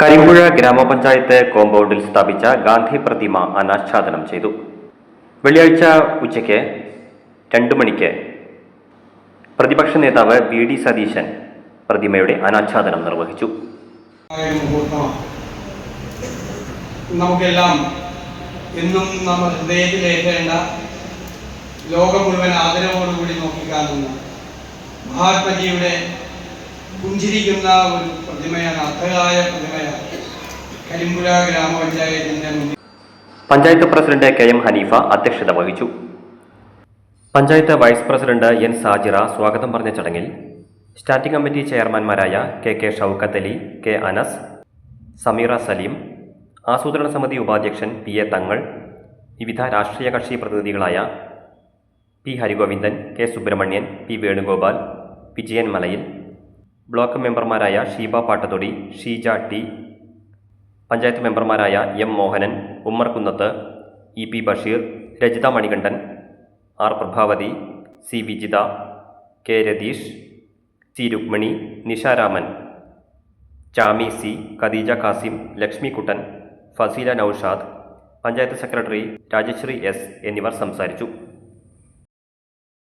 കരിമ്പുഴ ഗ്രാമപഞ്ചായത്ത് കോമ്പൗണ്ടിൽ സ്ഥാപിച്ച ഗാന്ധി പ്രതിമ അനാച്ഛാദനം ചെയ്തു. വെള്ളിയാഴ്ച ഉച്ചയ്ക്ക് 2 മണിക്ക് പ്രതിപക്ഷ നേതാവ് വി ഡി സതീശൻ പ്രതിമയുടെ അനാച്ഛാദനം നിർവഹിച്ചു. നമുക്കെല്ലാം എന്നും നമ്മൾ ഹൃദയത്തിലേറ്റേണ്ട, ലോകം മുഴുവൻ ആദരവോടുകൂടി നോക്കിക്കാണുന്ന മഹാത്മജിയുടെ പുഞ്ചിരിക്കുന്ന ഒരു പ്രതിമയാണ്, അർത്ഥകായ പ്രതിമയാണ് കരിമ്പുഴ ഗ്രാമപഞ്ചായത്തിന്റെ മുന്നിൽ. Panchayat president K M Haneefa അധ്യക്ഷത വഹിച്ചു. Panchayat vice president N Sajira സ്വാഗതം പറഞ്ഞ ചടങ്ങിൽ സ്റ്റാൻഡിംഗ് കമ്മിറ്റി ചെയർമാൻമാരായ K K Shoukath Ali, K Anas, Sameera Saleem, ആസൂത്രണ സമിതി ഉപാധ്യക്ഷൻ പി എ തങ്ങൾ, വിവിധ രാഷ്ട്രീയ കക്ഷി പ്രതിനിധികളായ P Harigovindan, K Subrahmanyan, P Venugopal, Vijayan Malayil, block മെമ്പർമാരായ ഷീബ പാട്ടത്തൊടി, ഷീജ ടി, പഞ്ചായത്ത് മെമ്പർമാരായ M Mohanan, Ummer Kunnath, E P Basheer, Rajitha Manikandan, R Prabhavathi, C Vijitha, K Ratheesh, C Rukmini, Nisharaman, Chami C, Khadeeja Kasim, Lakshmikuttan, Faseela Noushad, panchayat secretary Rajasree S എന്നിവർ സംസാരിച്ചു.